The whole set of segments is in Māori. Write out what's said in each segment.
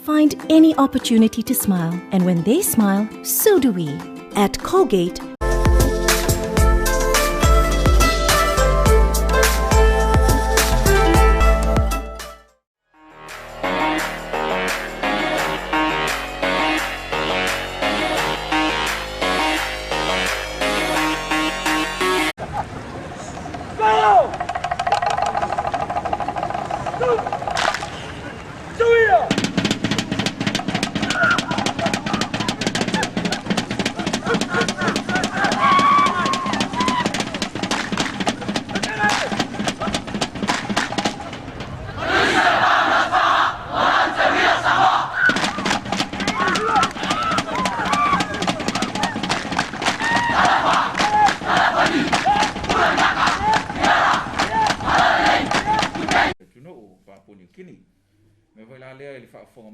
find any opportunity to smile. And when they smile, so do we. At Colgate,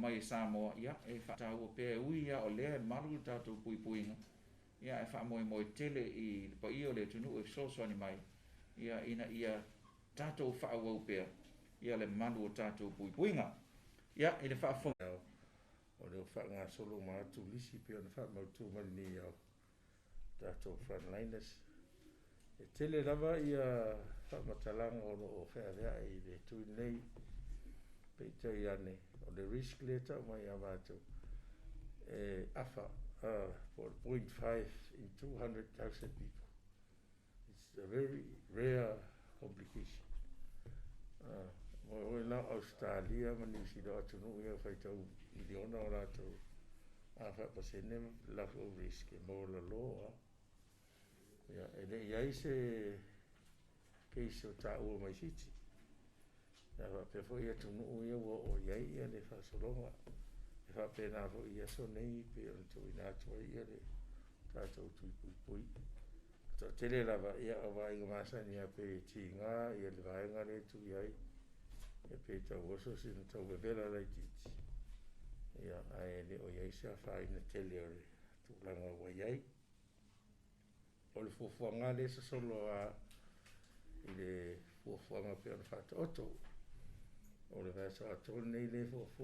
mai Samoa ia e whatau pe uia o lea maru tātou pui puinga ia e wha moe tele i pa i o le tunu e soso ni mai ia ina ia tātou whaau au pea ia le maru o tātou pui puinga ia i le whaafonga o le wha ngā solo mātu lisi pia na wha mautu mani ni au tātou frontliners e tele lava ia wha matalanga o whea vea i le tui nei peita i ane o le risk letter mai avato afa for 0.5 in 200,000 people. It's a very rare complication. Mo na Australia mani si do atu no ia fai tau miliona o rato afa pasene la risk mo la loa ya ele ia se case o ta o mai siti ya pe foi atu no ia o ia ia le fa solonga e fa pena fo ia so nei pe o tu ina tu ia le ta tu pui to tele la va ia va i masa ni pe tinga ia le va nga le tu ia e pe ta oso sin ta ve vela la titi ia ai le o ia sa fa ina tele o tu la nga wa ia o le fo nga le so solo a ile fo nga pe fa to o le vasa atol nei le fo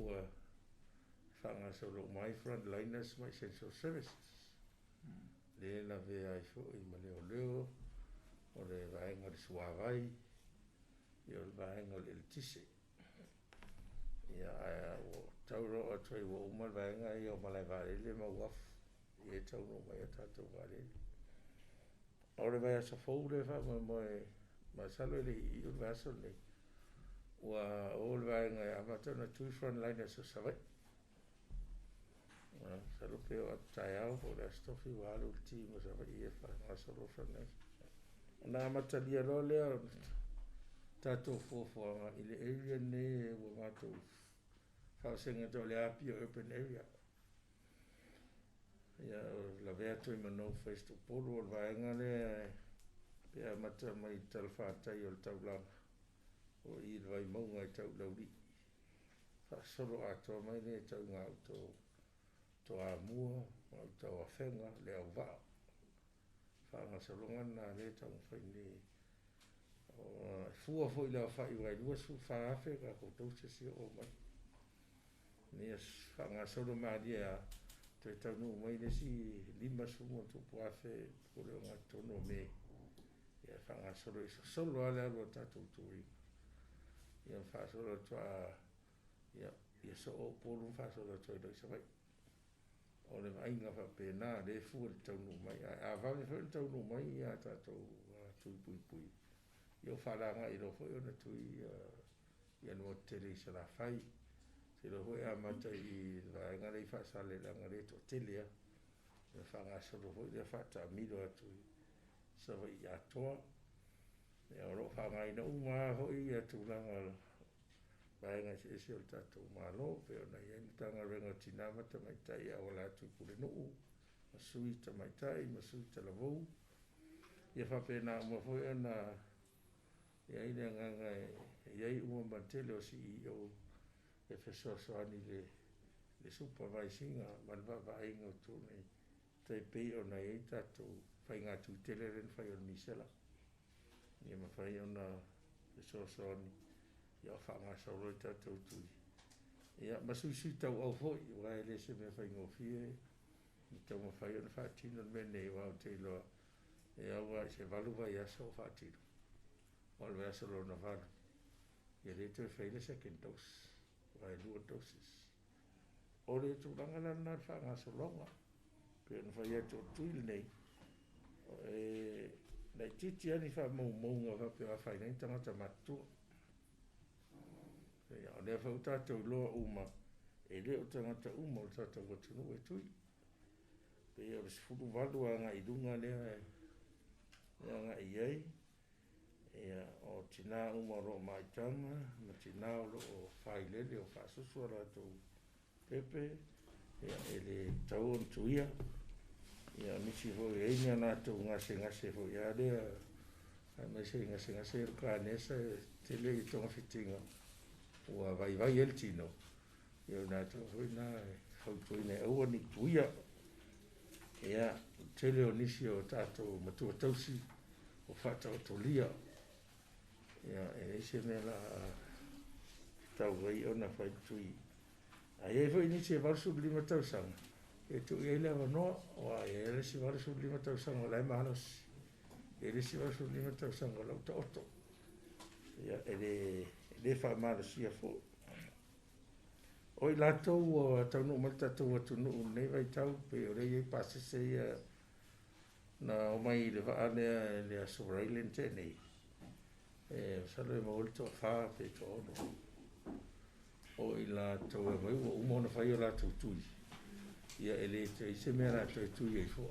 whanga solo mai frontliners mai essential services. Le la vea i fo i ma leo o le vaenga le suavai i o le vaenga le tise. Ia aia o tauro o toi o umal vaenga i o malai varele ma uaf i e tauro mai a tatou varele. O le vaia sa fau le fa ma salo le i o vaso nei. Wa all vaenga e amata na tui frontliners o savai. Salo peo a tai au o le stofi wa alu ti mo savai i e fa nga salo frontliners. Na amata lia lo lea tatou fuafuanga i le area ne wa matou whaasenga tau le api o urban area. Ia la vea toi mano face to polo o le vaenga le pe amata mai talwhātai o le taulanga. O i vai maunga i tau lauri. Whaasoro atoa mai ne tau ngā to a mua, au tau a whenga, le au vaa. Whaanga salonga nā le tau whai ne. Fua fo i leo whai wai lua su whaafe ka koutou se si o mai. Ne as whaanga solo maadia te tau nu mai ne si lima sumo tu puafe ko leo ngā tono me. Ia whaanga solo isa solo ale alua tātou tui. Ia whaasora tua ia so o polo whaasora tua i loisa mai. O le mainga wha pēnā le fua le taunu mai. A vangi wha le taunu mai ia tātou tui pui pui. Ia wharanga i rofo i ona tui ia no tele i sara whai. Se rofo i amata i vaenga rei whaasale langa re to telea. Ia whangasoro fo i le whata miro atu sawa i atoa. Ia oro whangai na unga hoi ia tūlanga vaenga se ese o tātou malo, pe ona ia ni tanga renga tinama tamaitai a wala atu kule nuu, masui tamaitai, masui talavou. Ia whapena ua hoi ana, ia ina nganga ia i ua mantele o CEO, e whesoasoani le supervisinga, manwa vaenga o tūnei, tai pei ona ia i tātou whainga tūtele ren whai o nisela. Ia mawhai ona e soasoani ia whaanga sauro i tātou tui. Ia masui tau au foi wa ele se me fa ngofie I tau mawhai ona whaatino me nei wau te loa e aua se valu Vaiaso o whaatino o le Vaiaso lona valu ia le toi whaile second dose vai lua doses o le tūranga lana whaangaso longa pe ona whai atu o tuil nei nei titi ani wha maunga wha pe whai nei tangata matua o lea whau tātou loa uma e le o tangata uma o tātou watunu e tui pe ia furu valu a ngai dunga lea e ngai iei ia o tina uma ro maitanga ma tina o lo whailele o whaasusu ala tau pepe ia ele tau on tuia ia misi ho e inga nā tau ngase ho ia lea mai se ngase ka nesa tele I tonga fitinga ua vai el tino ia nā tau hoi nā hau tuina e ua ni tuia ia tele o nisi o tātou matua tausi o whatau tolia ia e se me la tau gai ona whai tui a e fo nisi e varsu lima tausanga e tu e le avanoa o a e le si varsu lima tausanga o lai mahanos e le si varsu lima tausanga o lau ta oto ia e le wha mahalosia fo o I lātou o tau no malta tau atu no nei vai tau pe o rei e pasese ia na o mai le vaa le a sobrailen te nei e salo e maolto wha pe to ono o I lātou e mai o umona whai o lātou tui ia e le te se mea lātou e tui e fo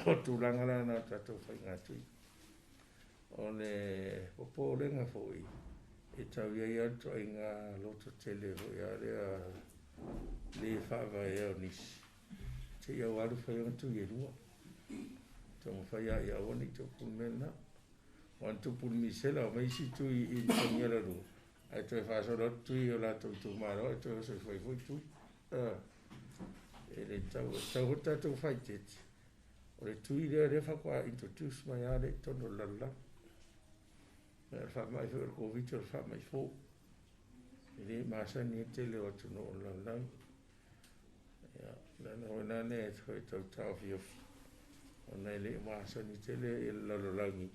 o tūranga lana tātou whai ngā tui o le popo renga fo I e tau iai atu ai ngā loto tele ho ia rea le whawa e au nisi. Te iau aru whai o tu i rua. Tau whai a ia oni tau pulmena. Wan tu pulmisela o meisi tu I tangi ala rua. Ai tu e whaasora tu I o la tau tu maro, ai tu e wasai whai tu. E le tau hota tau whai tete. O le tu I rea whakua introduce mai a le tono lala. Fa mai fo Covid o fa mai fo ele masa ni tele o tu no la ya no na ne foi tau fio ona ele masa ni tele la langi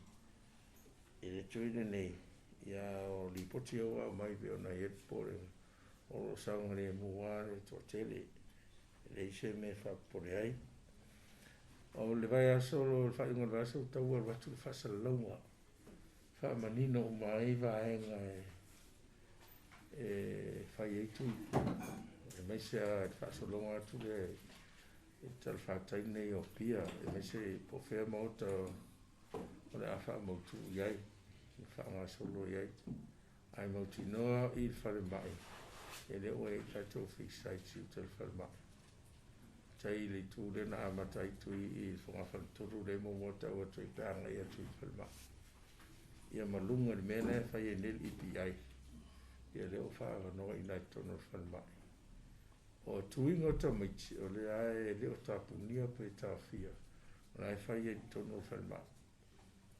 ele tuine nei ya o li potio a mai be ona e pore o sangre muare to tele le se me fa pore ai o le vai solo fa un vaso tau o vatu fa salonga fa manino mai vai e fai e tu e mai se fa solo ma tu le tal fa tai nei o pia e mai se po fe moto o le fa mo tu iai fa ma solo iai ai mo tu no I fa le mai e le o e ta to fix sai tu tal fa mai tai le tu le na ma tai tu I fa fa tu le mo moto o tu ta ngai tu fa mai ia malunga le mena fai e nel IPI ia leo whaava noa I nai tono whanmai o tuinga o tamaiti o le ae leo tapunia pe tawhia o nai fai e tono whanmai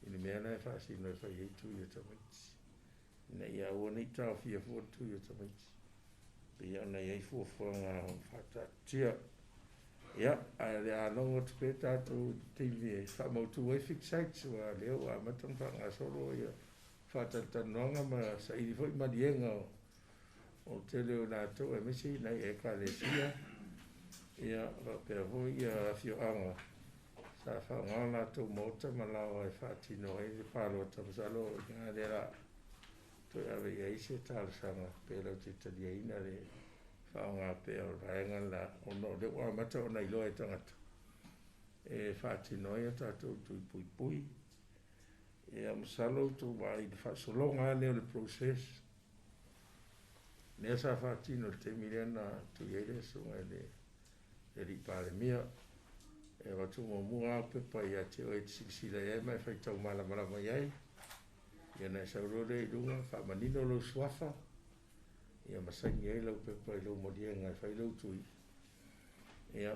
I le mea nai whaasi noi fai e tui o tamaiti ina ia ua nei tawhia fua tui o tamaiti pe ia nei ei fua ngā whatatia ia a le alonga tupe tātou teimi e whamautu wai fixates wa leo a matang whanga soro ia whatatanoanga ma sa iri fwoi marienga o te leo nātou e misi nei e ka le sia ia wapea hoi ia fio anga sa whanga nātou mota ma lawa e whatino e le palo tamasalo ngā lera toi awe ia ise tālasanga pe lau te talia ina le whaonga pe o raenga la o no le ua mata o nei loa e tangata e whaati noia tātou tui pui e amsalo tu mai i whaasolonga leo le process nea sa whaati no te miliana tu eile sunga le ripare mia e watu Muamua pepa i a te o e tisisila e mai whaitau malama iai ia nei saurore I runga whaamanino lo swafa ia masangi e lau pepa I lau modienga e whai lau tui ia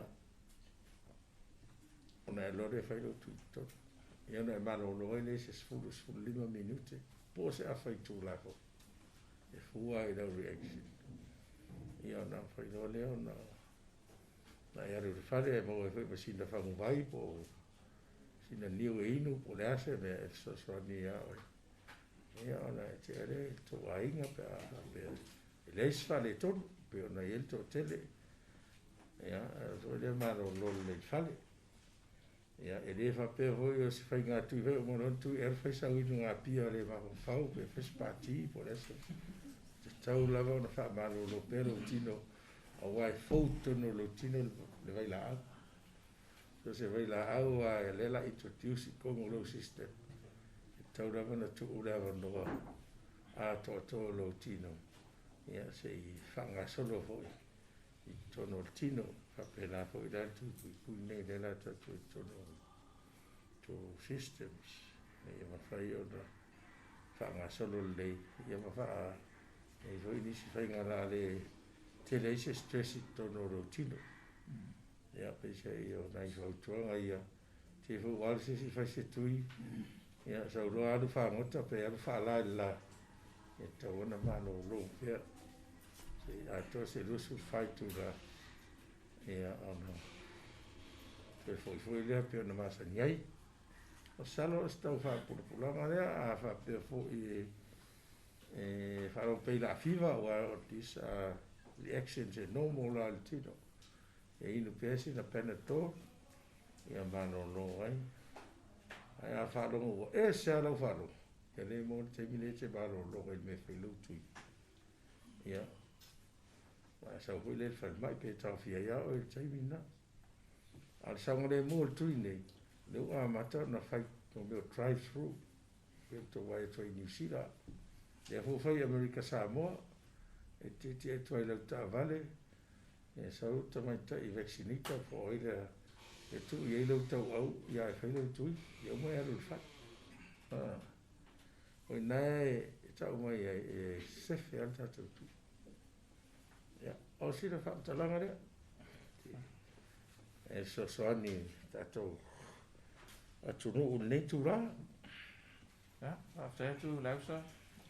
ona e lore e whai lau tui tot ia ona e malo loa le se 15 minute po se a whai tū lako e fua i lau reaction. Ia na whaino leo na iaru te whare e mau e whai pa sina whangu vai po sina niu e inu po le ase me e soswani a oi. Ia ona e te ere to ainga pe a e leis whale tonu pe ona i elto tele. Ia, so le maro lolo le whale. Ia, e le whapea hoi o se whai ngā tui hoi o monon tui e whai sau inu ngā pia le maho whau pe whai spati po le ase. Tau lava ona wha maro lo pero tino a wai fautono lo tino le vai la au. So se vai la au a e lela introduce i kongo lo system. Tau lava na tu ulava noa a to lo tino. Ia se i whanga solo hoi. I tono tino whapena hoi la tu kui nei lela tatu tono to systems. Ia mawhai ona whanga solo lei. Ia mawha e hoi nisi whainga la le tele ise stressi tono rotino. Ia peisa i o nai whautuanga ia te fu walse si whai se tui. Ia sau roa alu whangota pe alu whala la. E tau ona mano lo pia. Se ato se lusu whaitu la. Ia ono. Pe foi lea pe ona masani ai. O salo o stau whapulapulanga lea a whapea foi wharo pei la fiva o this reactions e normal la tino. E inu pesi na penator ia mano no ai. Ai a wharongo o se ala wharo. E le mo te mine te mano no e me whai tui. Ia. Wa sa hui le whai mai pe tau fia ia o e te mina. Al sango le mo tui nei. Le ua mata na whai no meo drive through. Pe to wai toi New Zealand. E fai Amerika Samoa, e te e tuai lau ta vale, e sau ta mai ta i vaccinita po oile e tu i eilau tau au, ia e whai lau tui, i au mai alu whai. Oi nae e tau mai e sefe al tatou tu. Ia, o sira whaamtalanga rea. E soani tatou atunu u nei tu rā. Ia, after tu lausa.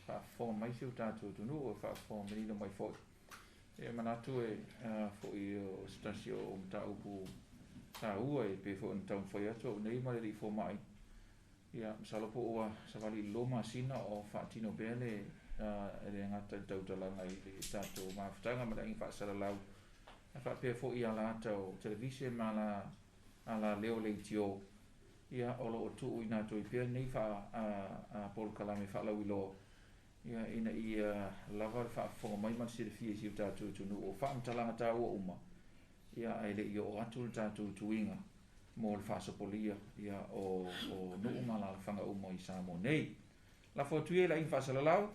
Wha mai siu tātou tunu o wha menina mai fwoi. E manatu e fwoi o stasio o mta upu tā ua e pe fwoi n taun fwoi ato nei mare li fwo mai. Ia msalopo ua savali loma sina o wha tino bele e re ngata tautalanga i le tātou mawhitanga mara ingi wha saralau. Wha pe fwoi ala atau televise ma ala leo le tio. Ia olo o tuu i nātou i pia nei wha Paul Kalame wha lau i lo. Ia ina i lava wha mai man sira fia siu tātou tunu o wha amtalanga tā ua uma. Ia ai le i o atu tātou tuinga mō le whasapolia ia o nuunga la whanga uma i Samoa nei. La whautu e la in whasalalau.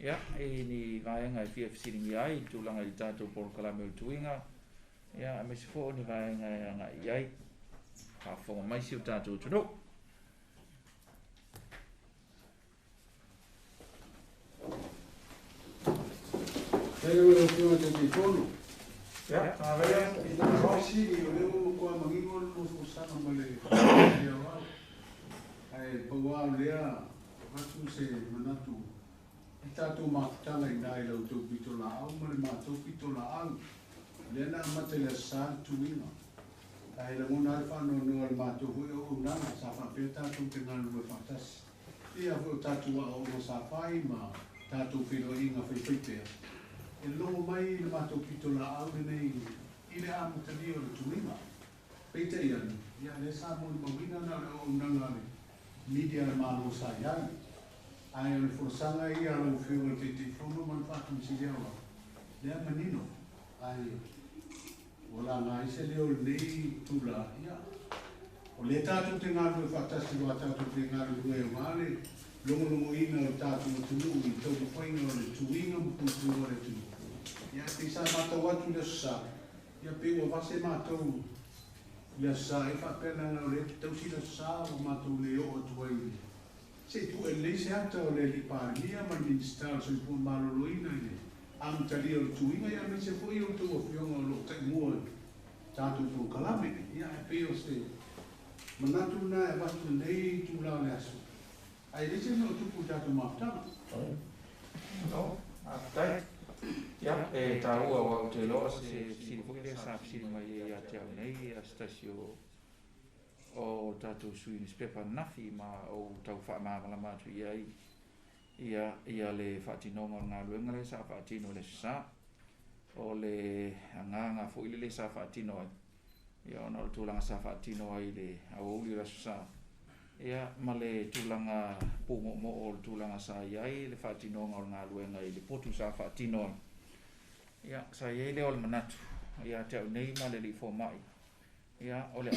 Ia e ni vaenga e fia fisiringi ai tūlanga i tātou Paul Kalame o tuinga. Ia me se fo ni vaenga e anga i ai. Wha mai siu tātou tunu. Saya boleh punya telefon. Ya, Saya masih oleh kau mengingol urusan boleh. Ya, ai bawa dia macam se mana tu. Kita tu makta lain dah lalu tu pitola au, mana tu pitola au. Dia nak macam lesan tu ini. Ai lalu nalfa no matu hui unang safa peta tu kenal berfatas. Dia tatu au safai ma tatu filo inga fai. E longo mai le matou pitola au nei i le amutali o le tuinga. Peita ia le sa mo le mawina na o unanga le media le malo sa iai. Ai o le forsanga ia le ufio le te fono man fatu msilia wa. Lea manino. Ai o la nga ise leo nei tula ia. O le tatu te ngāru e whatasi wa tatu te ngāru ue o ngāle. Longo ina o tatu o tunu i tau whainga o le tuinga mputu o le tunu. Ia pisa mātou atu le sa. Ia pe ua vase mātou le sa. E whapena na o le tausi le sa o mātou le o atu ai. Se tu e leise ata o le li pāria ma ministal so i pua maloloina i le. Amtali o le tuinga ia me se fui o tu o fionga o lo tai mua tātou tō kalame. Ia e pe o se manatu na e watu nei tu lao le asu. Ai leise no tupu tātou mafutanga. No, dai. Ja, ta ua wa te loa se siri fuki le sa siri mai ia te au nei a stasio o tātou sui ni spepa nafi ma o tau wha maamala mātu ia le whaatinonga ngā luenga le sa whaatino le sa o le nganga fuki le sa whaatino ai ia ona o tūlanga sa whaatino ai le au uli rasu sa ia ma le tūlanga pungo mo o le tūlanga sa iai le whaatinonga o ngā luenga i le potu sa whaatino ai ia sa iai le o le manatu ia te au nei ma le li fo mai ia o le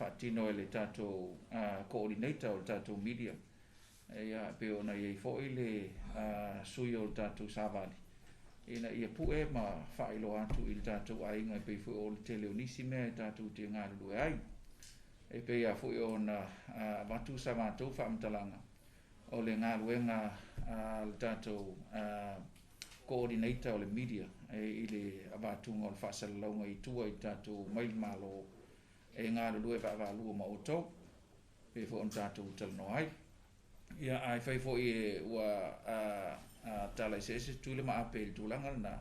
whaatino e le tātou coordinator o le tātou media ia pe ona iai fo i le sui o le tātou savali ina ia pue ma whailo atu i le tātou ainga e pei fo o le te leonisi mea e tātou te ngā lue ai e pei a fo i ona watu sa mātou whaamtalanga o le ngā luenga le tātou coordinator o le media i le abatunga o le whaasalaunga i tua i tātou mail malo e ngā lue whaavalua ma o tau pe fo on tātou talano ai ia ai whai fo i ua tala i se tuile ma ape i tūlanga na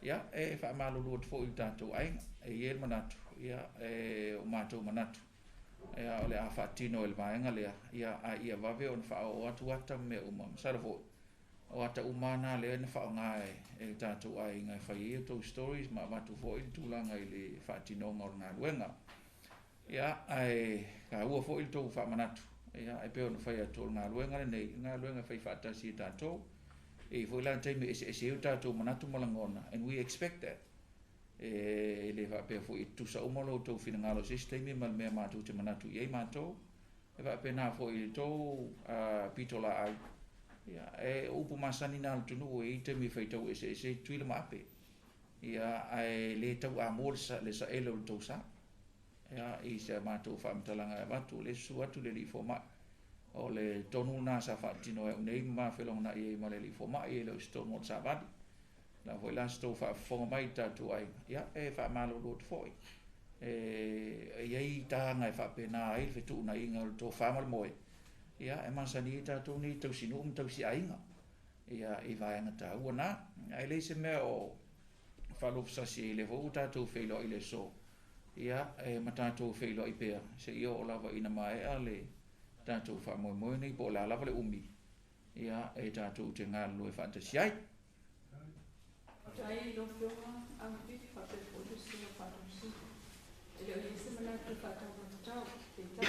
ia e whaamalulua fo i tātou ainga e iel manatu ia e o mātou manatu ia o le a whaatino e le maenga lea ia wawe on wha o atu ata me umam sara fo o ata umana le na fa nga e tātou ai ngai whai e tau stories ma watu fo i tūlanga i le whaatinonga o ngā luenga ia ai ka ua fo i tau whaamanatu ia ai peo na whai ato ngā luenga nei ngā luenga whai whaatasi tātou e fo i lan teime e se tātou manatu malangona and we expect that e le whapea fo i tusa umalo tau whina ngalo sistemi mal mea mātou te manatu i ei mātou e whapea nā fo i tau pitola ai ia e upu masani na tunu e te mi feitau e tuile ma ape ia ai le tau a mol sa le sa elo tau sa ia i se matou whaamtalanga e watu le su atu le li fo ma o le tonu na sa whaatino e unei ma whelonga i e ma le li fo ma i e le stonu o sa vadi la foi la sto whaafonga mai tatu ai ia e whaamalo lot foi iei tanga e whaapena ai whetu na inga o tō whaamal moe ia e masani tātou ni tau sinu tau si ainga ia i vaenga tā ua nā ai le se mea o whalopsasi i le vo tātou wheilo i le so ia e ma tātou wheilo i pēr se ia o lava ina mai a le tātou whaamoe moe nei po la lava le umi ia e tātou te ngā lue whaantasi ai Ai lo fiona ang bit fate polisi o patusi. Ele o ese mana tu fata tau pita.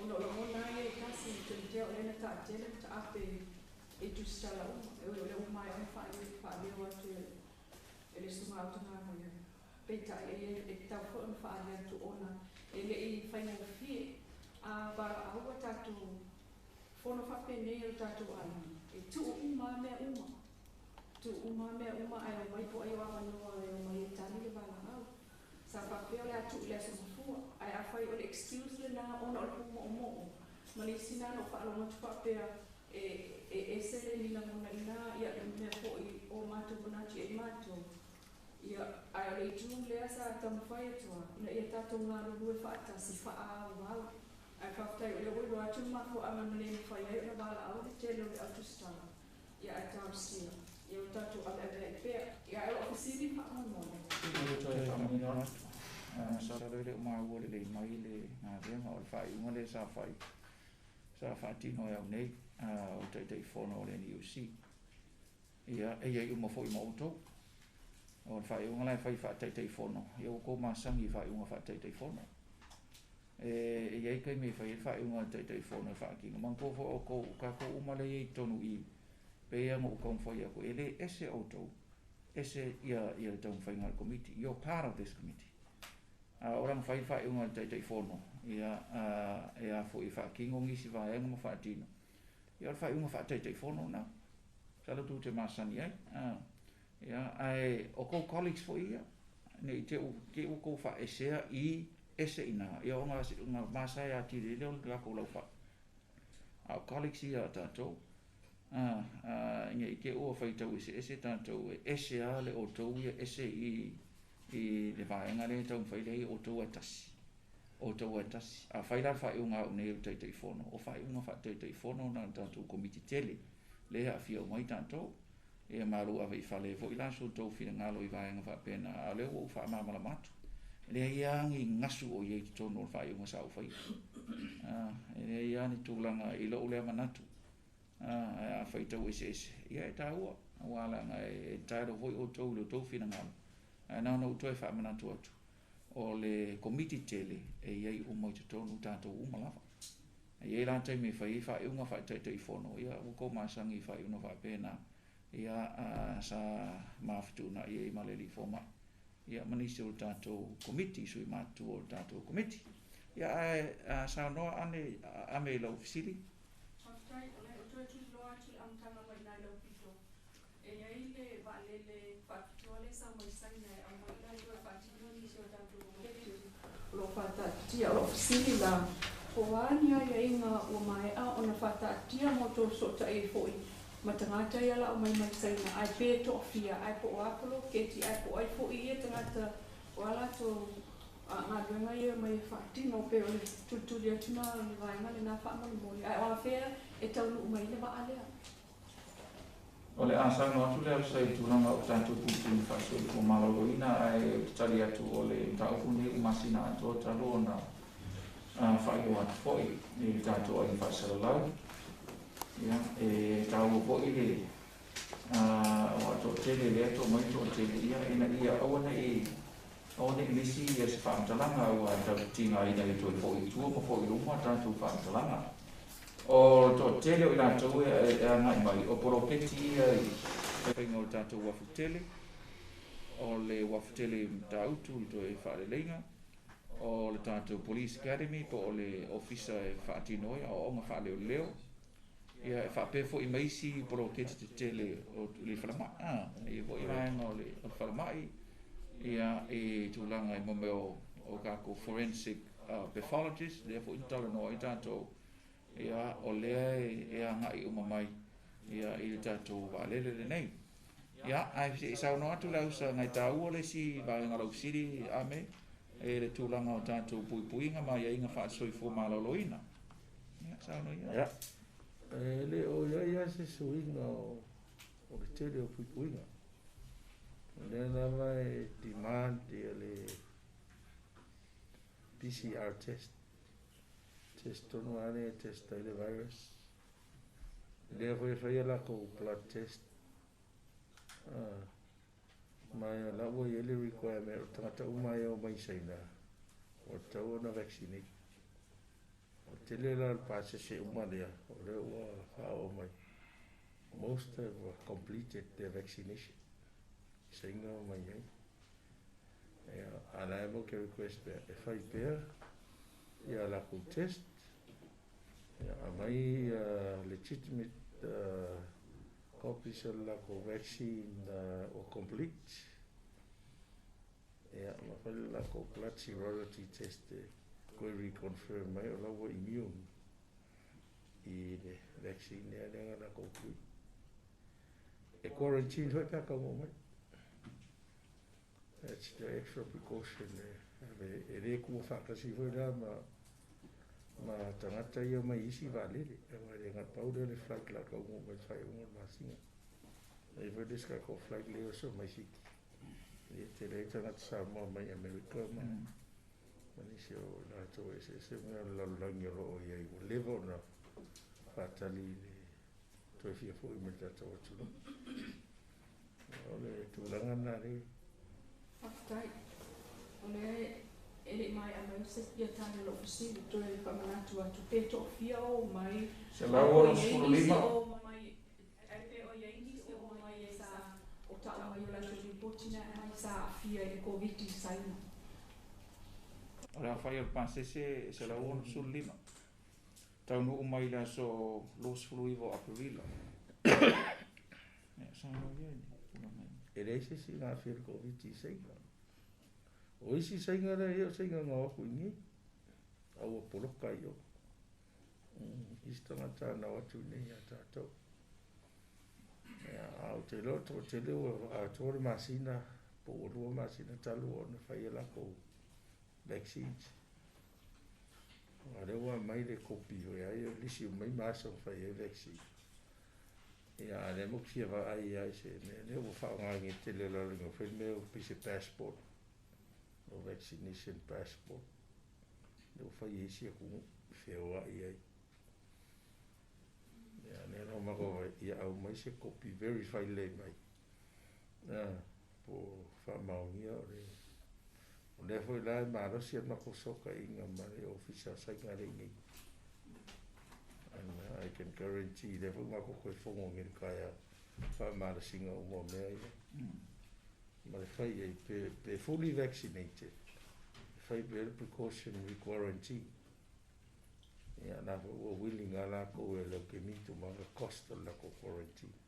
Ono lo mona e kasi te te o ena ta tele ta ape e tu stala o le o mai e fa le o tu ele suma auto na mo pita e ta fo on fa le tu ona ele e fa na fi a ba a o ta tu fo no fa pe ne o ta tu ana e tu uma me uma tu uma ai mai po ai wa no ai mai tani le bala au sa pa pe le atu le so fu ai a fai o excuse le na ona o mo malisina no fa lo mo fa pe e se le ni na mona ina ia me po i o matu bona ti e matu ia ai le tu le sa tam fai to na ia ta to nga lu fa ta si fa a wa ai fa ta le o atu ma fo a me le fa ia na bala au te le atu sta ia ta si eu tatu ale pe ia e ofisini pa mo sa le ma wo le mai le na le ma o fai un le sa fai tino e nei o te fono le NEOC ia e ia mo foi mo to o fai un le fai te fono eu ko ma sangi fai un fa te fono e ia ke me fai un te fono fa ki man ko fo ko ka ko uma le tonu i pea mo kon foi ko ele ese auto ese ia tau fai ngal committee you're part of this committee orang fai un te fono ia foi fa kingo ngisi va en mo fa tino ia fai un fa te fono na sala tu te masani ai ia ai o ko colleagues foi ia nei te o ke o ko fa ese ina ia nga masa ya ti le o ka ko lo fa colleagues ia tato ngai ke o fai tau ese tanto ese ale o tau ese i le vaenga le tau fai le o tau atasi o tau e tasi. A whaira whaiunga o neu tei whono. O whaiunga tei whono na tātou komiti tele. Lea a whia o mai tātou. E maru a vei whale fo i laso tau whina ngalo I vāenga whapena a leo o whaamamala matu. Lea iangi ngasu o iei tono o whaiunga sa o whai. Lea iani tūlanga I lo lea manatu. A whaitau ese. Ia e tāua. Wālanga e tāro hoi o tau leo tau whina ngalo. Nā no toi whaamanatu atu. O le komiti tele e iei o mai te tonu tātou umalawa. E iei rātai me whaiunga whaitai whono. Ia uko māsangi whaiunga whapena. Ia sa mawhituna iei maleli whoma. Ia manisi o tātou komiti sui mātu o tātou komiti. Ia sa noa ame lau fisili. Whaftai, ole o toi tui loa tui amtanga mai nai lau pito. E iei le waalele whapitua le sa mai saina e amai nai lau whapitua nisi o tātou komiti. Lo whatatia o fisili la hoania ia inga o mai a ona whatatia mo tō sota e foi. Matangata ia la o mai saina ai pe to fia ai po apolo keti ai po ai po ia tangata wala to nga dunga ia mai fati no pe ole tutu dia tuna ni vai ngale na fa mo mo ai wala fe e tau lu mai le ba ale Ole asa no atu le sai tu ranga o tanto putu fa so ko malo ina ai tali atu ole ta o ni masina atu talo na fa yo at foi ni tanto ai fa sa la ya e tau po ile o to tele le to mai to tele ia ina ia ona lisi ia se fa talanga o ta tinga ina le to po I tu mo po I luma tanto fa talanga o to tele o ina to e ngai mai o poroketi e ngo tanto wa futele o le wa futele tautu to e fa le lenga o le tanto police academy po le officer e fa tinoia o nga fa le leo ia fa pe fo I maisi poroketi te tele o le falama e vo I vaenga o le falama ia e tūlanga I momeo o kako forensic pathologist therefore intala no I tātou ia o lea e ngai umamai ia I tātou valele le nei ia ai se sau no atu lau sa ngai tāua le si vaenga lau siri ame e le tūlanga o tātou puipuinga mai ia inga wha soifo maloloina ia sau no ia le o ia se suinga o le tele o puipuinga. Le nama e demand ia le PCR test. Test tonu ane test le virus. Le foi la ko blood test. Mai la wo ia le requirement o tangata umai o mai saina. O tau na vaccinate. Tele la pase se umalia o le o mai. Most have completed their vaccination. Singa mai ai. Ana mo ke request if I pair ia la ko test. Mai legitimate copies of la ko vaccine or complete. Ma fa la ko blood serology test. Ko reconfirm mai o lawa immune I le vaccine ia lenga na ko kui e quarantine hoi ka mo mai that's the extra precaution e re ku fa ka si hoi la ma tangata ia mai isi valele e mai lenga paude le flight la ka mo mai fai mo masinga e ve diska ko flight le so mai si e te le tangata sa mo mai America ma Manisio na to se me la langi ro ia I level na fatali to fia fo I meta to tu ole tu langa na ri Whaftai, ole ele mai a mai se ia tane lo fisi to e whamanatu atu pe to fia o mai se la o sulu lima o mai ai pe o iei se o mai e sa o ta o mai la tu ripotina ai sa fia e COVID saina Ora fai o pansese se la uno sul lima. Tau no umai la so los fluivo aprila. Sa no viene. e le se si na fia COVID sainga o isi sainga la ia sainga ngā ku ingi au o poloka io istanga ta na watu nei a tātou au te loto te leo a tōre masina po o rua masina talu o na whai e lako vaccines Are wa mai le kopi o ai lisi mai masa fai e vaccine. Ia le mo kia va ai ai se ne o fa ngai te le lo ngo fe me o pise passport. O vaccination passport. Le fa i si ku fe o ai ai. Ia ne no ma go ia au mai se kopi verify le mai. Po fa maungia o le le foi la ma ro si ma ko soka inga ma le officer sa nga le ngi. And I can guarantee le foi ma ko ko fongo ngi kaya fa ma le singa o mo me ai. Ma le fai ai pe fully vaccinated. Fai pe precautionary quarantine. Ia na o willing ala ko e lo ke mitu ma le cost la ko quarantine.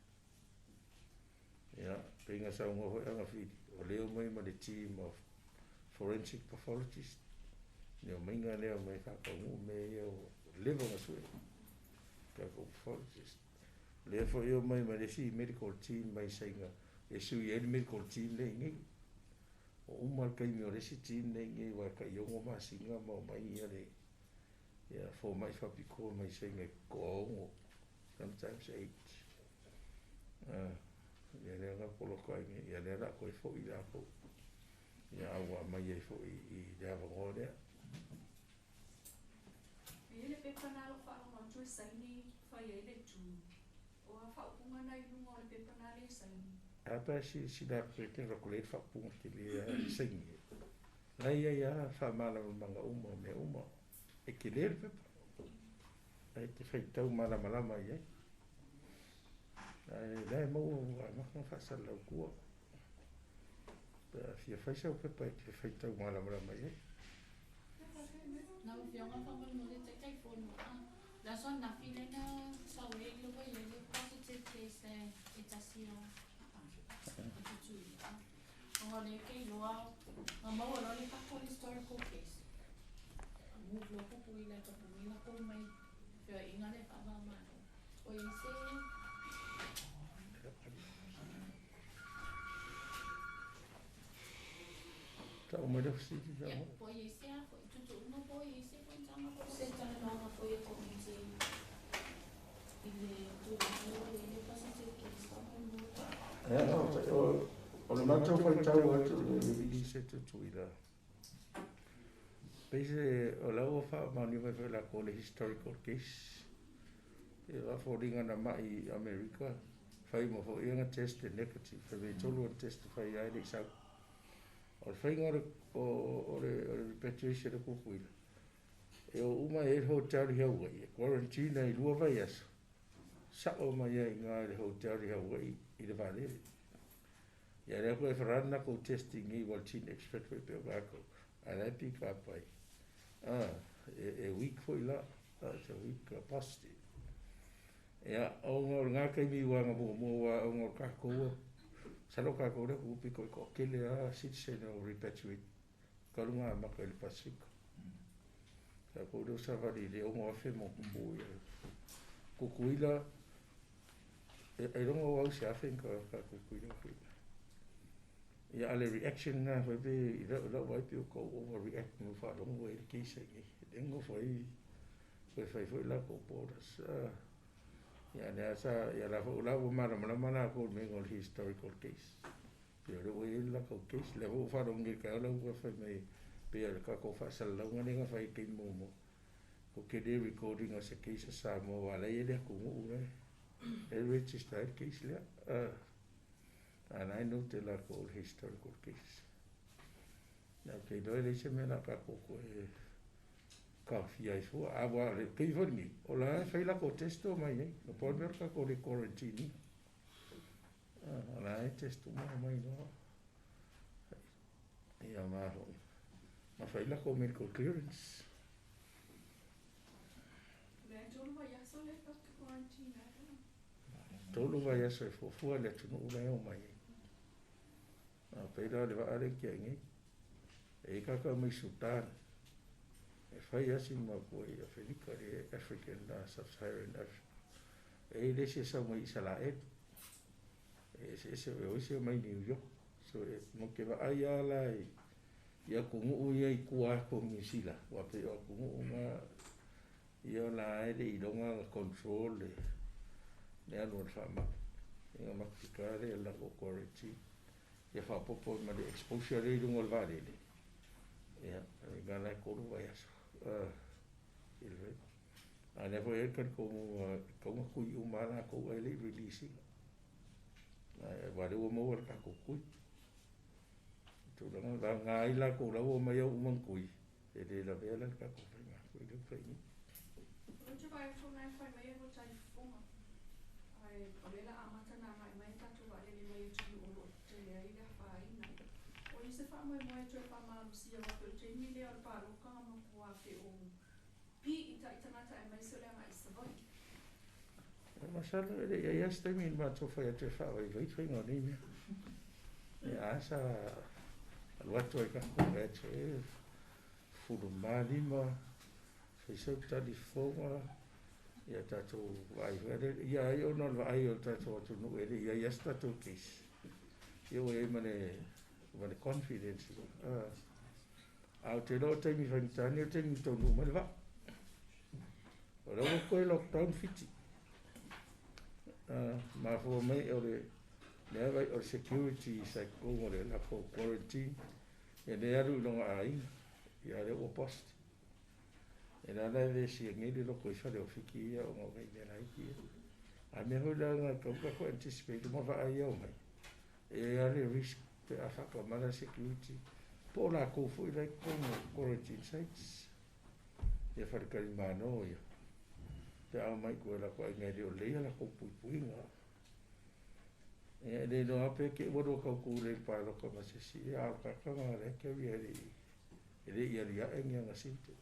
Ia pinga sa ngo anga fi o leo mai ma le team of forensic pathologist. Neo mainga leo mai whakaungu me eo level nga sui. Kako pathologist. Leo fo eo mai ma le si medical team mai sainga. E sui e medical team le ingi. O umar kai mi o le si team le ingi wa ka iongo ma singa ma o mai ia le. Ia fo mai whapiko mai sainga ko aongo. Sometimes 8. Ia leo nga polo kai ngi. Ia leo la koe fo i la ko. Ia awa mai e fo i dawa ngore. Ele pepa na lo fa no tu saini fa ele tu. O fa punga na i no le pepa na le saini. Apa si da kwete ro kole fa punga ki le saini. Lai ia fa mala manga uma me uma. E ki le pepa. Ai te fai tau mala mala mai ai. Ai dai mo ma fa sala ku. Fia fai sa pepa ki fai tau mala mala mai ai. Na fia nga fa mo le te phone mo. La son na fine na sa we lo we le positive case e tasio. O le ke lo a mo lo le ka historical case. Mo lo ko pui la ka pui na ko mai fia inga le fa ma ma. O ise Ta o mero si ta. ya po ise a po tu no po ise po tama po se tama no po e community. Ile tu le positive case ka mo. O le matau fai tau atu le se tutuila. Pese o lau o wha mani mai whela ko le historical case. E wa fōringa na mai Amerika. Whai mo fo ianga test e negative. Whai me tolu an test whai ai le sau. O le whainga o le repatriation e kukuila. E o uma e hotel i Hawaii. E quarantine i lua Vaiaso. Sa o mai ai ngā le hotel i Hawaii i le Valeri. Ia lea koe wharana ko testing i Waltine Expressway pe o kako. Anai pika pai. E week fo ila. It's a week positive. Ia o ngā kai mi wanga mua o ngor kako. Salo kako re upi koe ko kele a citizen o repatriate. Karunga maka ili Pasifika. Kako reo savari le o ngā whemo kumbu. Kukuila. E rongo wau se awhenka ka kukuila kuila. Ia ale reaction na webe i rau waipi o ko overreact mo wharongo e keisa ngi. Dengo whai whai la ko poras. Ia nea sa, ia la whau lau mara mana ko mengo le historical case. Ia rau e la ko case, le whau wharongo ka lau whai mai pia ka ko whasalaunga nenga whai kei momo. Ko kede recording o se case a Samoa, la e lea kungu ure. E registered case lea. And I know te la ko historical case. Now kei doi le se mena ka koko e ka fia i fua. Awa le kei whangi. O la e whai la ko testo mai e. No poi mero ka ko le quarantine. La e testo mai no. Ia maho. Ma whai la ko medical clearance. Le tolu Vaiaso le pa quarantine. Tolu Vaiaso e fua le tunu ula o mai e. Peira le waare ki angi. E kaka mai Sudan. E whai asi ma koe i Afrika le African Sub-Saharan Africa. E le se sa mai isala e. E se o ise mai New York. So e mo ke wa ai ala ia kungu ia I kua ko ngisila wa pe o kungu ma ia la ele I longa control le anu fama ia makikare la ko quarantine ia fa popo ma de exposure le ngol vale le ia ngala ko lu Vaiaso ilve ana foi e kan ko ku umana ko ele releasing wa le mo ka ko ku tu la ngai la ko la o mai o man ku e de la vela ka ko fenga ko le fenga Onde vai funai fai mai no tai funga. Ai olela amata na mai tatu va ele mai tu o te le ai la fai na. O se fa mai mai tu pa ma lucia va pe te ni le al paro ka no ko ake o pi ita mata mai so le mai se vai. Masalo ele ia este min ma to fai te fa vai fenga ni me. Ja, sa alwatu e ka ko e fulu mali ma fai ta di fonga ia tato vai vere ia io non vai o tato tu no ele ia sta to kis io e mane confidence au te lo te mi fantani te mi to no ma va ora ko lockdown fiti ma fo me ore le vai o security sai ko ore la ko quarantine e le aru no ai ia le o post e la le si ngeli lo ko fa le ofiki ia o mo vai le lai ki a me ho la na ko ko anticipate mo va ai o mai e ale risk pe a fa ko mala security po la ko fu le ko quarantine sites e fa ka mano ia te a mai ko la ko ngeli o le la ko pu nga e le no ape ke wo ko ku le pa lo ko ma se si a ka ka ma le ke vi ele ia enga sinto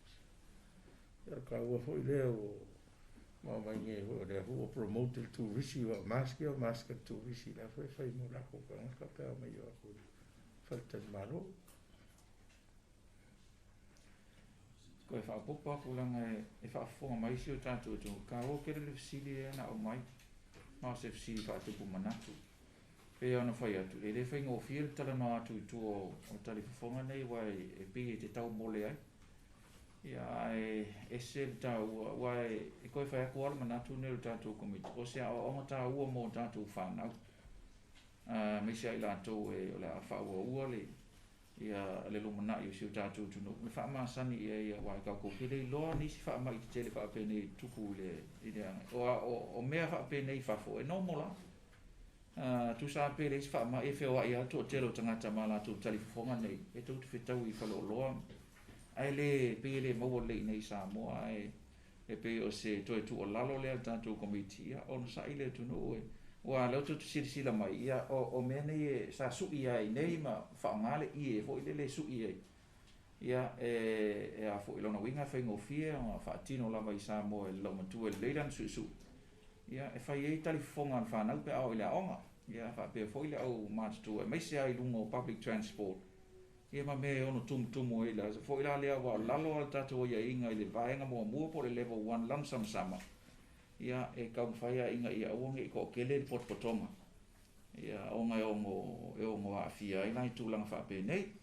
ia ka wo foi le o ma mai nge o le ho promote el tourism o mask tourism la foi mo la ko ka pe mai o ko falta malo ko fa popa ko la e fa fo mai si o tanto tu ka o ke le sili na o mai ma se si fa tu ko manatu pe ona fai atu le fai ngo fiel tala no atu tu o tali fonga nei wai e pe te tau mole ai ia e se tau wai e koi fai ko al manatu ne tatu komit o se o ta u mo tatu fa na me se ila to e la fa u le ia le lo mana io se tatu tu no fa ma sani ia wai ka ko ke le lo ni si fa mai te le fa pe nei tuku le ia o me fa pe nei fa fo e no mola tu sa pe le fa ma e fe wa ia to te lo tanga mala tu tali fonga nei e tu te fitau I fa lo lo ai le pe le mo le nei Samoa ai e pe o se to tu o lalo le tanto committee on sa ile tu no wa lo tu si la mai ia o me nei sa su ia nei ma fa ngale I e fo le su ia e a fo lo na winga fe ngo fie o fa tino la mai Samoa lo ma tu le dan su ia e fai e tali fonga fa na pe au ile onga ia fa pe foi le au match tu e mai se ai lungo public transport ia ma me ono tum ile so foi la le wa lalo al tatu ia inga ile vaenga mo po le level 1 lansam sama ia e ka fai inga ia onge ko kele potonga ia onga ongo a fia ina tu lang fa pe nei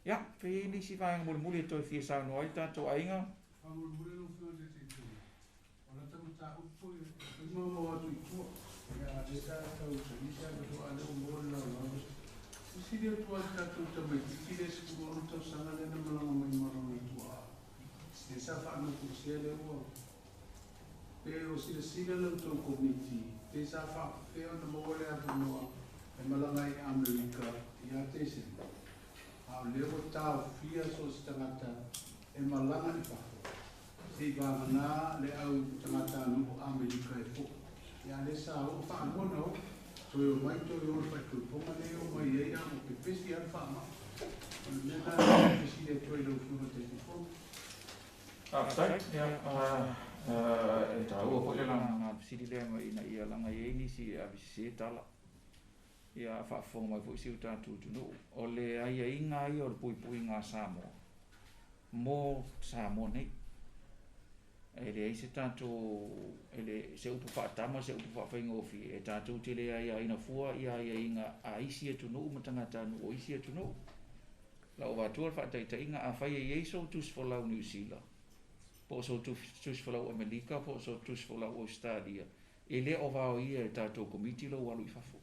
ia pe ni si vaenga mo muli to fia sa no ai tatu ainga ona ta upo mo tu tu ya esa ta utilizza do ale mo la si dia tu ta tu ta me si dia si mo to sana le no la mo mo tu esa fa no ku se le wo pero si le to committee esa fa pe no mo le a no e malanga I America ya te se a le wo ta fia so stangata e malanga I fa si va na le au tangata no America e fo ya le sa o fa mo no so yo mai to yo fa to po ma le yo mai ya mo pe pe si al fa ma le na si le to lo fu te fo sai ya e ta o po le na si le mai na ia langa ye ni si a si tala ia fa fo mai fo si ta tu no o le ai inga I o pui nga Samoa mo Samoa nei ele se tanto ele se upu fa tama se upu fa faingo fi e tanto te le ai na fua ia inga a isi tu no matanga tanu o isi tu no La o vatua fa tai tai nga a fai e so tus for lau New Zealand. Po so tus for lau Amerika, po so tus for lau Australia. Ele o va ia e tatou komiti lo walu I fafo.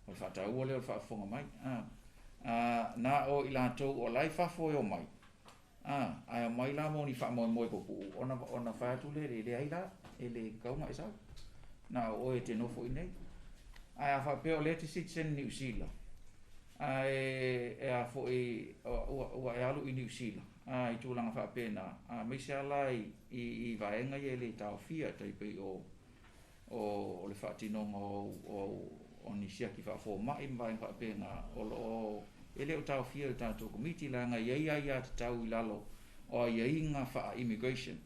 O fa ta o le o fa fonga mai. Na o ilatou o lai fafo o mai. Ai mai la mo ni fa mo mo po ona fa tu le ai la ele kau mai sa. Na o e te no fo nei. Ai fa pe o le te citizen New Zealand. Ai e a fo o alu I New Zealand. I tūlanga wha pēnā. Me se alai I vaenga I le tau fia tai pe o le whaatinonga o ni siaki wha mai vaenga wha pēnā. O ele o tau fia o tātou komiti langa iei ai a te tau I lalo o iei ngā wha immigration.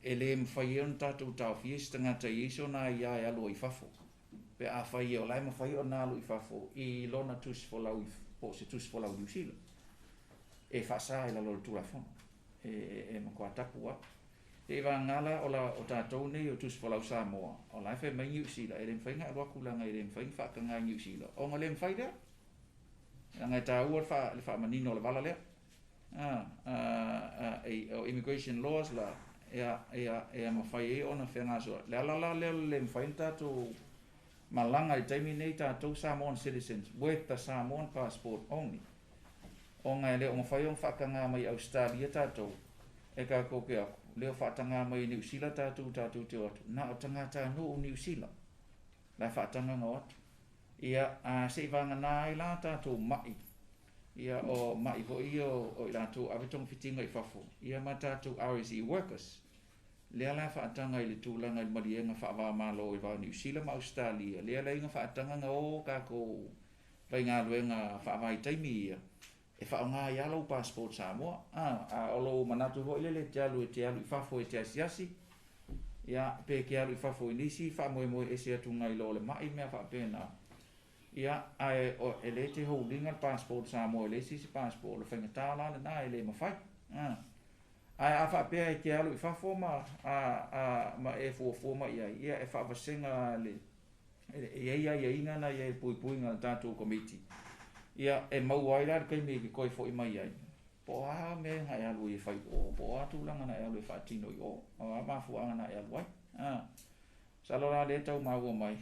Ele mwhai on tātou tau fia stangata iso nā ia e alo I whafo. Pe a whai o lai mwhai o nā alo I whafo I lona tus folau po se tus folau New Zealand. E whasa I lalo tūra whono. E makua tapua. E wa ngala o tātou nei o tus folau Samoa. O lai whai mai New Zealand. E re mwhai ngā wakulanga e re mwhai whakanga New Zealand. O ngā le mwhai rea. Ngai tā ua le wha manino le wala lea. O immigration laws la e mawhai e ona whenga soa. Le alala le mwhai tātou malanga I taimi nei tātou Samoan citizens with the Samoan passport only. O ngai leo mawhai o whakanga mai Australia tātou. E ka koke ako. Leo whakanga mai New Zealand tātou te atu. Nā o tangata no o New Zealand. Lai whakanga ngā atu. Ia se vanga nā I la tātou mai. Ia o mai po I o I tātou awetong whitinga I whafo. Ia ma tātou RSE workers. Lea lai whaatanga I le tūlanga I marienga whaawā malo I wā New Zealand ma Australia. Lea lai inga whaatanga ngā o kako vai ngā luenga whaawai taimi ia. E whaonga I alo passport Samoa. Olo manatu ho ile le te alu I whafo te asiasi. Ia pe ke alu I whafo I nisi whaamoe e se atunga I lo le mai mea whaapena. Ia ai o ele te holdinga passport Samoa ele si passport le whaingatā la le nā ele mawhai. Ai a whaapea e te alu I whafo ma e fuafo ma ia. Ia e whaawasenga le ia inga na ia e pui ngā tātou komiti. Ia e mau ai la kai me ki koi fo I mai ai. Po a me ngai alu I whai o. Po a tūlanga na alu I whaatino I o. A mafuanga na alu ai. Salora le tau maua mai.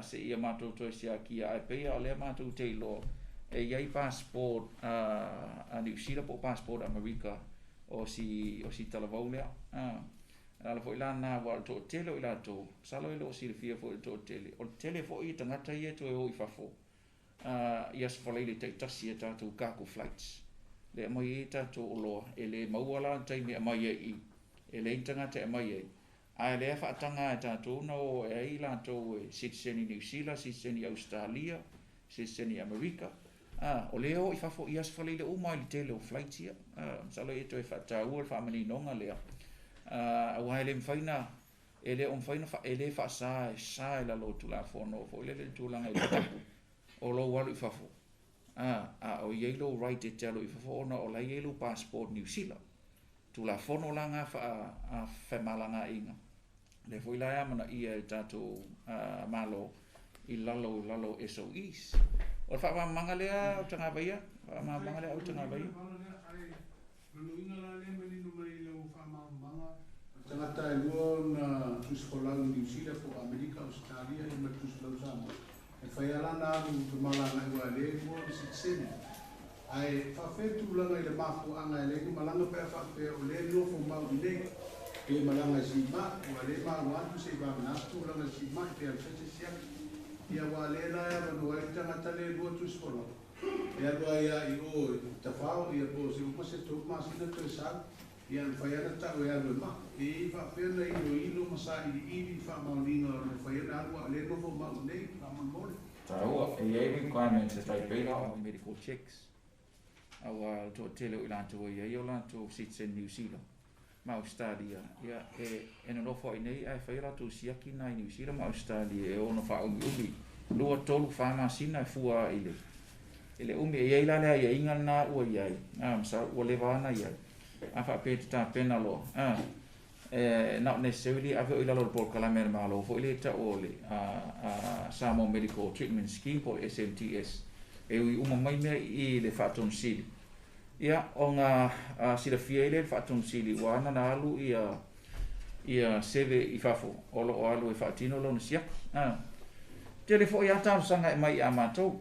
Se ia mātou toi sia ki a pia o le mātou te ilo. E iai passport a New Zealand po passport Amerika o si talavau lea. Ala fo ila na wa to tele o ila to. Salo ilo si fia fo to tele. O tele fo I tangata ia to e o I whafo. Ias whaleile te tasi e tātou kako flights. Le mai e tātou o loa. E le mauala taimi a mai I. E le intangata e mai ai. Ai le whaatanga e tātou na o e I lātou e citizen I New Zealand, citizen I Australia, citizen I Amerika. O leo I whafo ias whaleile o mai li tele o flights ia. Salo e to e whaatau o whamani nonga lea. Au hai le mwhaina, e le o mwhaina e le whaasa e sa e la lo tula whono, fo le tūlanga I tapu. O lo walu I whafo. O ielo right e te alo I whafo ona o la ielo passport New Zealand. Tula whono langa a whemalanga inga. Le fo ila amana ia e tātou malo I lalo SOEs. O wha manga lea o tanga baia? Manga lea o tanga baia? Luinga la le meni no mai lo fa manga. Tangata e lua na tuskolau New Zealand po Amerika Australia I ma tuskolau Samoa. E fai ala na alu tu malanga I wa le mo sitsene. Ai fa fetu langa I le mafu anga e le malanga pe fa pe o le no fo mau nei. E malanga si ma wa le ma wantu se ba na tu langa si ma pe al fete sia. Ia wa le na ya no wa tangata le lua tuskolau. Ia doa ia I o tafao ia po se uma se tu ma sina tu sa ia faiana ta o ia ma e fa pena ilo masa I fa maulino no faiana algo le no fo ma nei fa mo Tau e ia requirements e tai pera o medical checks. Au to tele o lanto ia I o lanto citizen New Zealand. Ma Australia ia e no fo nei ai faira tu siaki na New Zealand ma Australia e ono fa umi lua tolu fa ma sina fua ile. Ele umi e ia la ia inga na ua ia. Sa ua le vana ia. A fa pe ta pena lo. Not necessarily ave o ila lo por kalamer malo fo ile ta ole Samoa Medical Treatment Scheme po SMTS. e ui uma mai mea I le whaatonu sili. Ia, o ngā sila fia le whaatonu sili, wana na alu ia seve I whafo, olo o alu e whaatino lo na siaka. Te le fo I atau sanga e mai a mātou.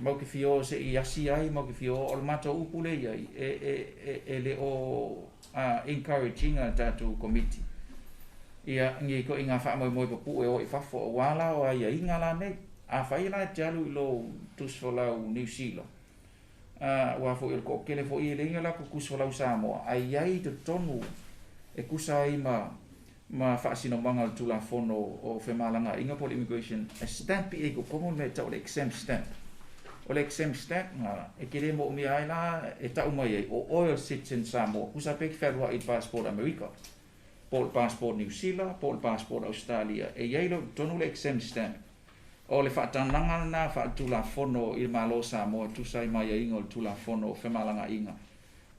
Mau ke fio se I asi ai, mau ke fio o le mātou upule ai, e le o encouraging a tātou committee. Ia ngi ko inga wha moi papu e o I whafo o wala o ai inga la nei. A whai la te alu I lo tusfolau New Zealand. Wa fo il ko kele fo I le inga la ko kusfolau Samoa. Ai ai te tonu e kusa ai ma whaasino manga o tula fono o whemalanga inga poli immigration. A stamp I ko komo me ta o le exempt stamp. O le exempt stamp e kere mo umi ai la e tau mai ai o oil citizen Samoa. Kusa pek wherua I passport America. Pol passport New Zealand, pol passport Australia. E iai lo tonu le exempt stamp. O le whaatananga na whaatula fono I malo Samoa, tusai mai inga o tula fono o whemalanga inga.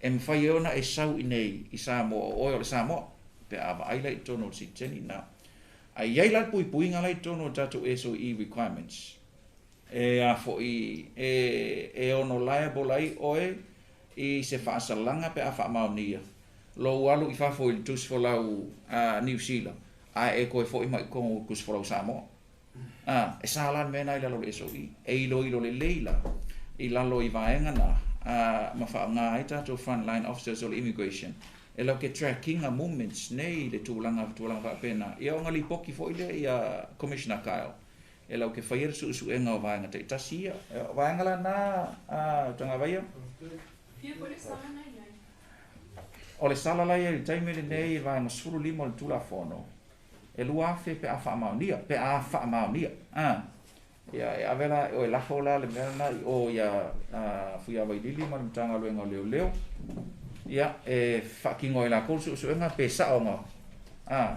E mwhai ona e sau I nei I Samoa, o le Samoa, pe awa aila I tono si teni na. A iai la pui ngala I tono tato SOE requirements. E a fo e ono liable ai oe I se whaasalanga pe a whaamaunia. Lo alu I whafo I tusfolau New Zealand. A e koe fo I mai kongo kusfolau Samoa. E salan mena I lalo le SOE. E ilo le leila. I lalo I vaenga na. Ma whaanga ai tātou frontline officers o le immigration. E lau ke tracking a movements nei le tūlanga whapena. Ia o ngali poki fo ile I a Commissioner Kyle. E lau ke whaira su enga o vaenga te tasi ia. Vaenga la na tanga vaia. Pia ko le sala nai nai. O le sala lai e taime le nei I vaenga suru lima o le tula fono. E lua fe pe a whaamaunia. Pe a whaamaunia. Ia e avela o e lafo la le mena o ia fuia wailili ma le mtanga luenga leo leo. Ia e whakingo I la kousu suenga pe saonga.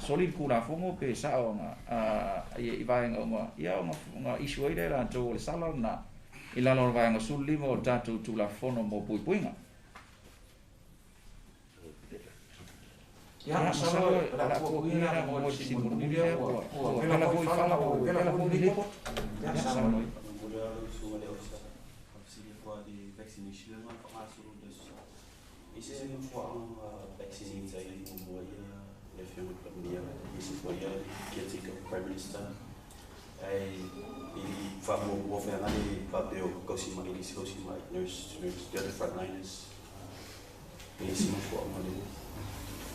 Solid kula fongo pe saonga. I vaenga o ngā. Ia o ngā isu eile la tō le sala na. I lalo le vaenga sulu lima o tātou tula fono mo puipuinga. Ya masalo la ko ina mo si mo dia o pela ko fala o pela ko ni po ya sama no mulher sua de ossa auxílio para de vaccination na farmácia do isso é um forma vaccine aí no moia le filme para minha isso foi que é o prime minister aí ele falou o governo ali papel cosima nurse the frontliners isso é uma forma de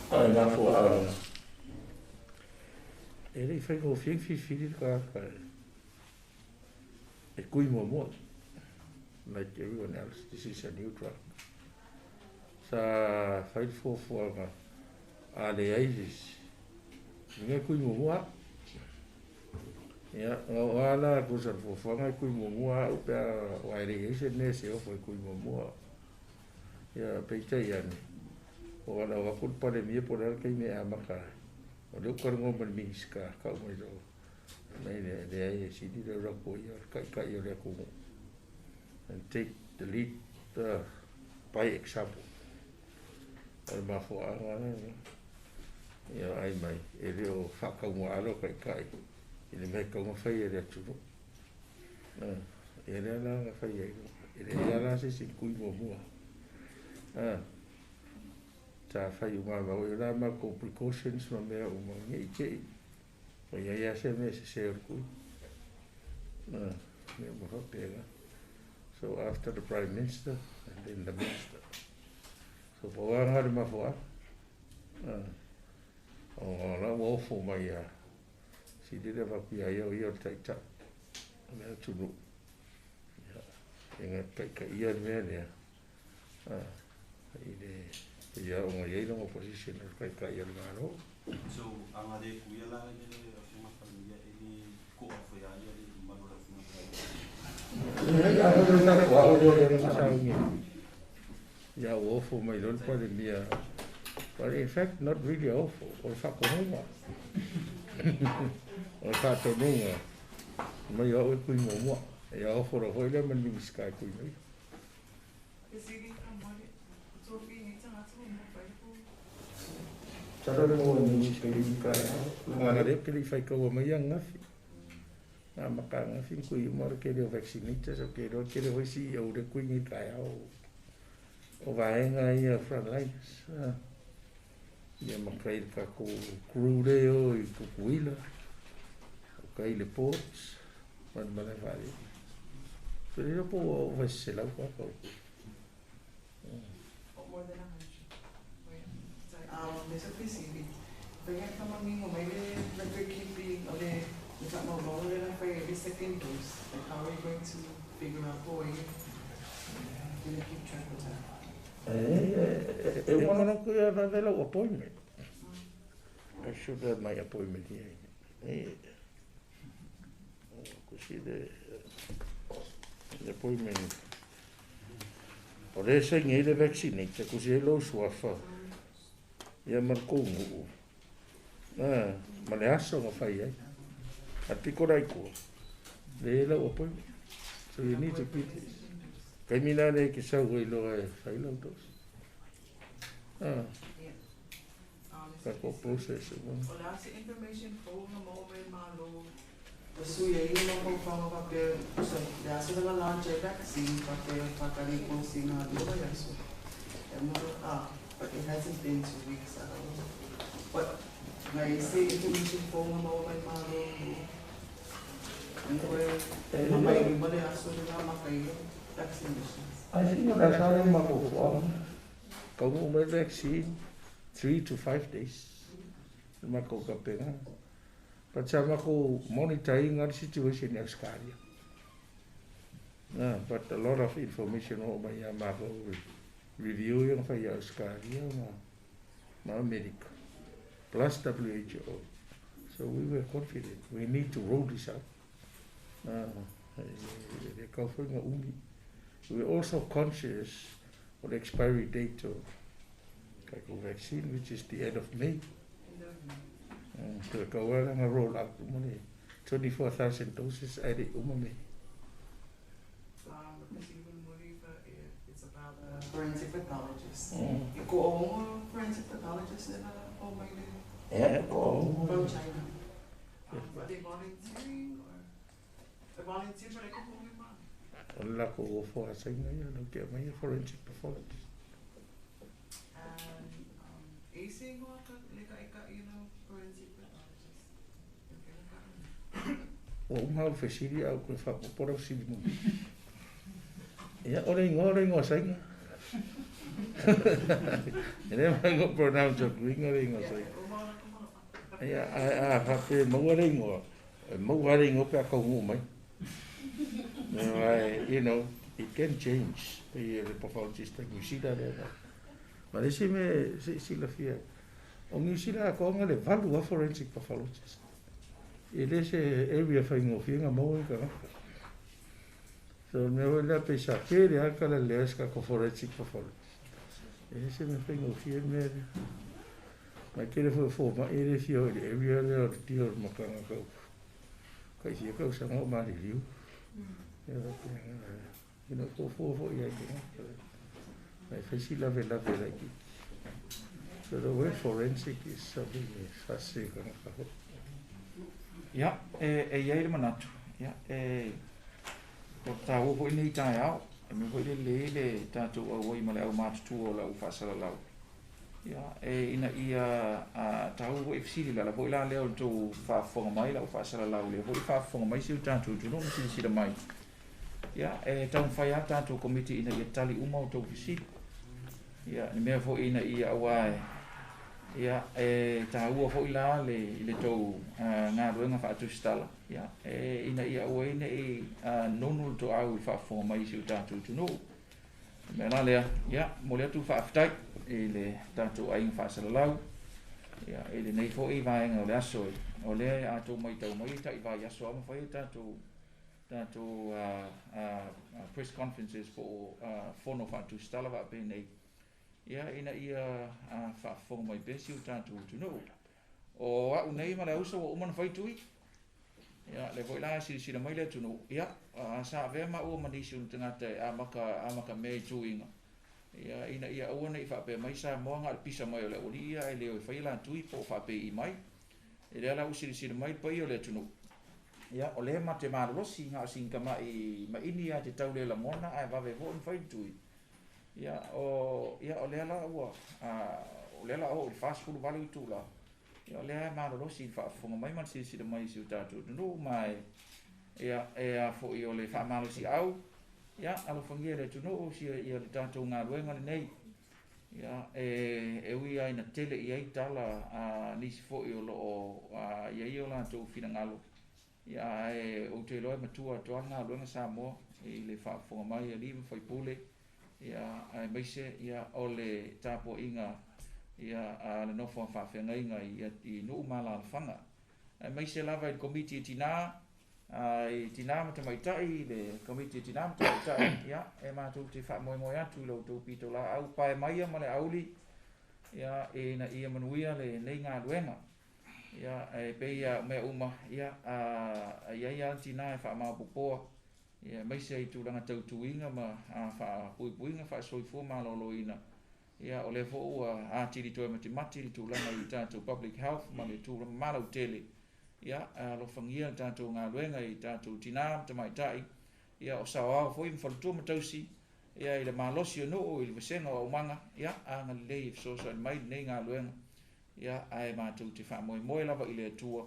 Ai na fo ele fai go fi ka e kui mo like everyone else this is a new drug sa fai fo ma ale aisis ninguém kui mo ya wala ko sa fo ngai kui mo o pe wa re ese ne se o foi kui mo ya pe yan o ala wa kul pare mie por el que me ama ka o le ko ngo man miska ka mo do nei de ai si di ro ko yo ka yo le ko and take the lead by example al ma fo ala ya ai mai e le o fa ka mo alo kai ele me ka mo fa ye le tu e le la fa ye e le la se si kui mo ta fai uma o ila ma ko precautions ma me o ma ngi ke o ya se me se ku me mo fa pega so after the prime minister and then the minister so po wa ngari ma fo o la wo fo ma ya si de va ku ya yo tai ta me tu no ya enga kai ya me ne ide ya o ngai no opposition kai ya ngaro so anga de ku ya la de afuma familia ele ko foi a de malora fuma ya awful mai don't put in the but in fact not really awful or fa ko mo o fa to nunga mai o ku mo ya awful ro ile man mi sky ku ni cara mo ni sky ka ngare ke li fa ko mo yang ngafi na makanga fin ku i mor ke le vaccinate so ke ro ke le hoisi o de ku ni kai o vaenga ia frontliners ia makai ka ko crude o i ku kuila kai le ports man mala vale pero po vai se la ko more than 100. There's a PCB. Kaya kaming umayle record keeping o de naka mo na for every second dose. Like how are you going to figure out how you gonna keep track of that? I want to go to the appointment. I should have my appointment here. Così appointment. Ora se ngi le vaccine che così lo suafa. Ya marcongo. Ma le asso ma fai ati korai ko. Le lo appointment. So you need to be this. Caminare che sa voi lo fai lo dos. Kako process. Wala si information po ng moment malo. So yeah, you know kung kapag so dahil sa launch vaccine kapag pagkali po sinado ya so. But it hasn't been 2 weeks. But like say information po ng moment malo. May mali aso na makayo vaccinations. I think that's how I'm going to vaccine 3 to 5 days. Mako kapena. But mako monitoring our situation in Australia. But a lot of information over my mako reviewing for Australia, ma America, plus WHO. So we were confident. We need to roll this out. We were also conscious of the expiry date of the vaccine, which is the end of May. So we're going to roll out 24,000 doses at it. It's about forensic pathologists. You go on forensic pathologists in from China. Are they volunteering or they volunteer for like a whole month? Allah ko for us, I get my forensic pathologist. And AC ko you know forensic pathologist. Uma facility au ko fa por au sili mo. Ya ore ngo sai. Ene mai ngo pronounce o ore ngo sai. Ya fa pe mo ore ngo pe ko ngo mai. You know, it can change. The pathologist you see that. Ma le si la fia. O mi si la ko ngale valu a forensic pathologist. Ele se area fa ngo finga mo ka. So me voy a pensar que le haga la lesca con forensic pathologist. Ele se me finga fia me. Ma quiere forma ele fio de area le dio mo ka ko. Kai si ko sa mo ma review. You know, for yeah. I face la vela like it. So the word forensic is something fascinating. Ja, jij manatu. Ja, ta wo ni ta ya. Me wo le ta tu o wo male au mat tu o la u fasala la. Ja, ina ia ta wo ifsili la wo la le tu fa fo mai la u fasala la le wo fa fo mai si ta tu no si da mai. Ja, tau whai tātou komiti ina ia tali uma o tau wisi. Ia, ni mea fo ina ia awai. Ia, tā ua fo ila le tau ngā ruenga whaatu stala. Ia, ina ia awai ina nonul to au i whaafo mai si o tātou tunu. Mea la lea, ia, mo lea tu whaafitai le tātou ainga whaasalalau. Ia, le nei fo i vaenga o le aso e. O lea a tau mai tau mai ta i vai aso ama whai tātou press conferences for fono fatu stala va bene ia ina ia fa fo mai besi u tatu to know o a unei ma le uso o man fai tui ia le voi la si mai le to know ia sa ve ma o mani si un tangate amaka me tuinga ia ina ia o nei fa pe mai sa mo nga pisa mai o le o ia le o fai la tui po fa pe i mai ile la usi si mai pa i o le to know ia o le ma te malolosi nga singa ma ini a te tau le lamona ai va ve vo fai tui ia o le la ua o le la o fast food vale tu la ia le malolosi fa fonga mai man si mai si tatu no mai ia fo i o le fa malolosi au ia alo fangia le tu no si ia le tatu nga luenga nei ia ui ai na tele ia tala nisi fo i o lo ia i o la tu fina ngalo ia o te loe matua toanga luenga Samoa i le whaafonga mai a liwa whai pule ia maise ia o le tapo inga ia le nofo whaafenga inga i nuu mala ala whanga maise lava i komiti tina i tina matamaitai le komiti tina matamaitai ia mātou te wha moe moe atu lau tau pito la au pae maia ma le auli ia na ia manuia le nei ngā luenga ia pe ia me uma ia ia tina e fa ma popoa ia maise i tulanga tau tuinga ma fa puipuinga fa soifua ma loloina ia o le fo a tiri to mati i tulanga i tatu public health ma le tulanga malau tele ia lo fangia tatu ngā luenga i tatu tina tamaitai ia o sawa foi mfaltu matausi ia i le malosi no i le senga o manga ia anga le so mai nei ngā luenga ia ai mātou te wha moe lava i le tua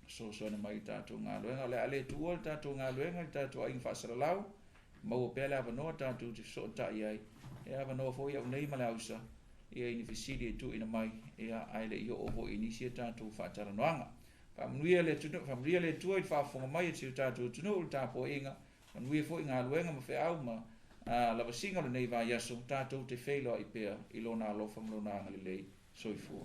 so na mai tātou ngā luenga le ale tua tātou ngā luenga tātou aing whaasara lau mau pēle ava noa tātou te so ta iai ia ava noa fo ia unei male ausa ia ini fisiri tu ina mai ia ai le io oho inisia tātou whaatara noanga whamria le tua i whaafonga mai ati tātou tunu ul tāpo inga manuia fo i ngā luenga ma whea au ma lava singa le nei vaiaso tātou te wheilo i pēr i lona alofa mlona anga le lei soifua.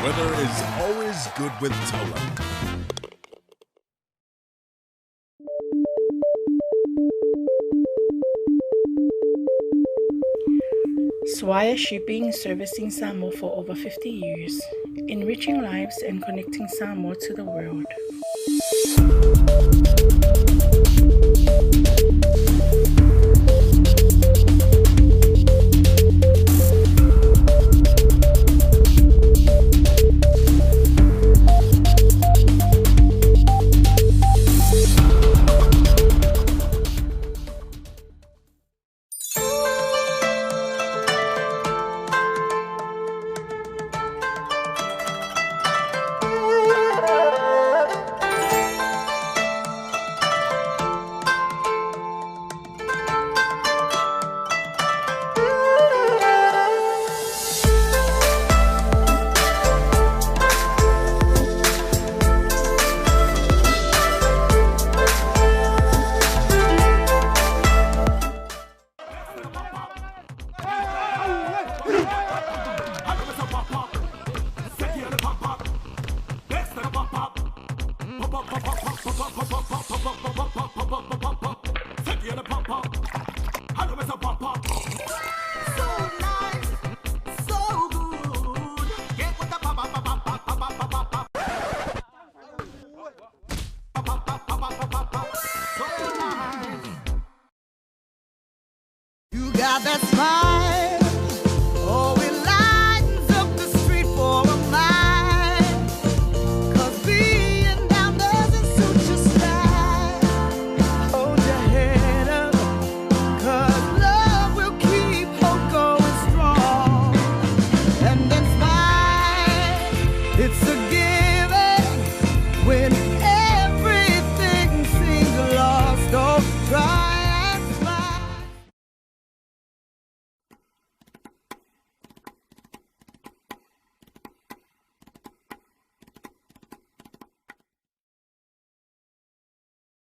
Weather is always good with Tola. Swire Shipping, servicing Samoa for over 50 years, enriching lives and connecting Samoa to the world.